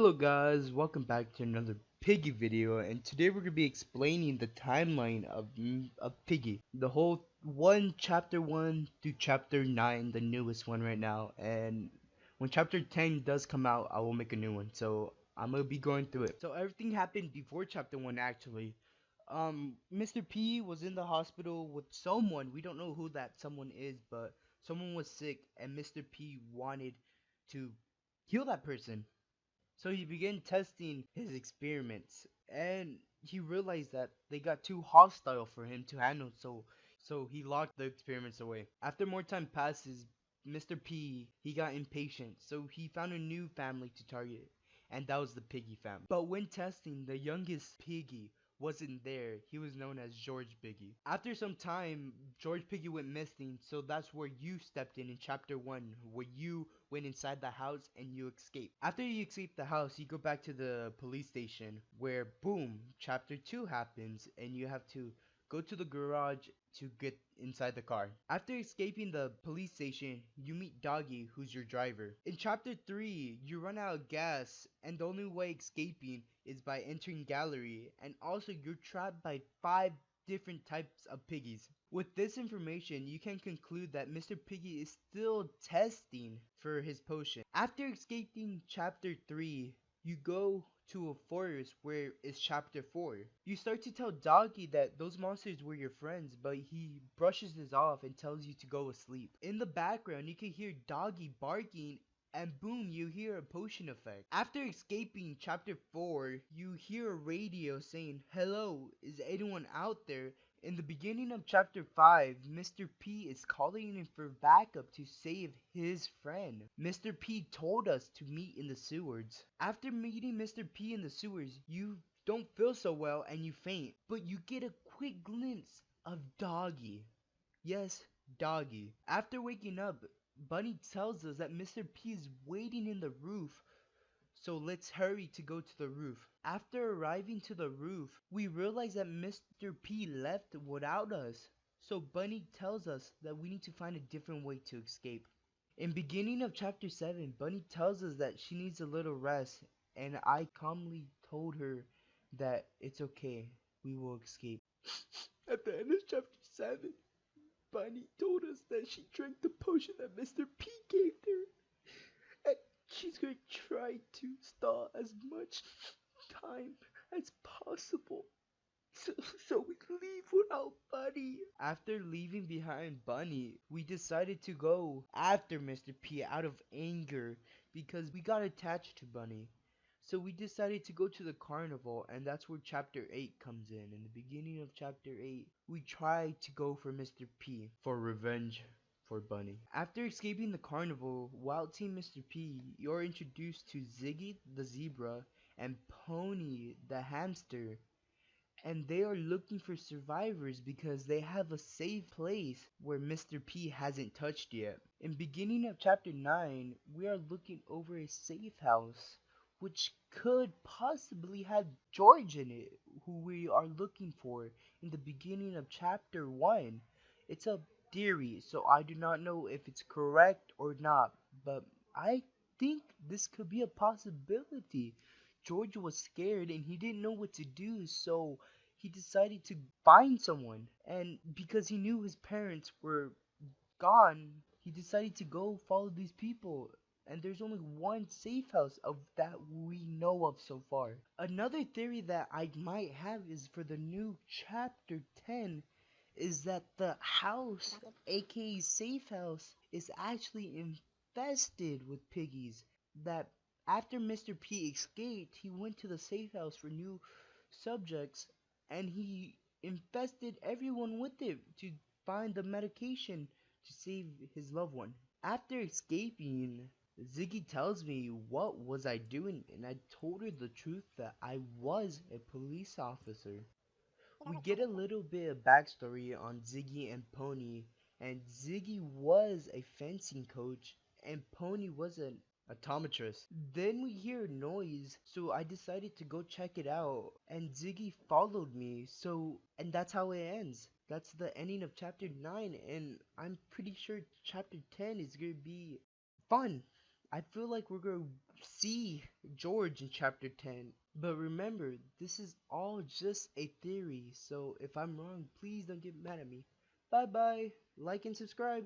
Hello guys, welcome back to another Piggy video, and today we're gonna be explaining the timeline of Piggy, the whole chapter 1 to chapter 9, the newest one right now. And when chapter 10 does come out, I will make a new one. So I'm gonna be going through it. So everything happened before chapter 1 actually. Mr. P was in the hospital with someone. We don't know who that someone is, but someone was sick, and Mr. P wanted to heal that person. So he began testing his experiments, and he realized that they got too hostile for him to handle, so he locked the experiments away. After more time passes, Mr. P, he got impatient, so he found a new family to target, and that was the Piggy family. But when testing, the youngest Piggy wasn't there. He was known as George Piggy. After some time, George Piggy went missing, so that's where you stepped in chapter 1, where you went inside the house and you escaped. After you escape the house, you go back to the police station, where boom, chapter 2 happens, and you have to go to the garage to get inside the car. After escaping the police station, you meet Doggy, who's your driver. In chapter 3, you run out of gas, and the only way escaping is by entering gallery, and also you're trapped by 5 different types of piggies. With this information, you can conclude that Mr. Piggy is still testing for his potion. After escaping chapter 3, you go to a forest where it's chapter 4. You start to tell Doggy that those monsters were your friends, but he brushes this off and tells you to go asleep. In the background, you can hear Doggy barking, and boom, you hear a potion effect. After escaping chapter 4, you hear a radio saying, "Hello, is anyone out there?" In the beginning of chapter 5, Mr. P is calling in for backup to save his friend. Mr. P told us to meet in the sewers. After meeting Mr. P in the sewers, you don't feel so well and you faint, but you get a quick glimpse of Doggy. Yes, Doggy. After waking up, Bunny tells us that Mr. P is waiting in the roof, so let's hurry to go to the roof. After arriving to the roof, we realize that Mr. P left without us, so Bunny tells us that we need to find a different way to escape. In beginning of chapter 7, Bunny tells us that she needs a little rest, and I calmly told her that it's okay, we will escape. At the end of chapter 7, Bunny told us that she drank the potion that Mr. P gave her, and she's going to try to stall as much time as possible. So, so we leave without Bunny. After leaving behind Bunny, we decided to go after Mr. P out of anger because we got attached to Bunny. So we decided to go to the carnival, and that's where chapter 8 comes in. In the beginning of chapter 8, we tried to go for Mr. P for revenge for Bunny. After escaping the carnival, while seeing Mr. P, you're introduced to Ziggy the zebra and Pony the hamster, and they are looking for survivors because they have a safe place where Mr. P hasn't touched yet. In beginning of chapter 9, we are looking over a safe house which could possibly have George in it, who we are looking for in the beginning of chapter 1. It's a theory, so I do not know if it's correct or not, but I think this could be a possibility. George was scared and he didn't know what to do, so he decided to find someone. And because he knew his parents were gone, he decided to go follow these people. And there's only one safe house of that we know of so far. Another theory that I might have is for the new chapter 10 is that the house, aka safe house, is actually infested with piggies. That after Mr. P escaped, he went to the safe house for new subjects and he infested everyone with it to find the medication to save his loved one. After escaping, Ziggy tells me what was I doing, and I told her the truth that I was a police officer. We get a little bit of backstory on Ziggy and Pony, and Ziggy was a fencing coach, and Pony was an optometrist. Then we hear a noise, so I decided to go check it out, and Ziggy followed me, and that's how it ends. That's the ending of chapter 9, and I'm pretty sure chapter 10 is gonna be fun. I feel like we're gonna see George in chapter 10. But remember, this is all just a theory, so if I'm wrong, please don't get mad at me. Bye bye, like and subscribe.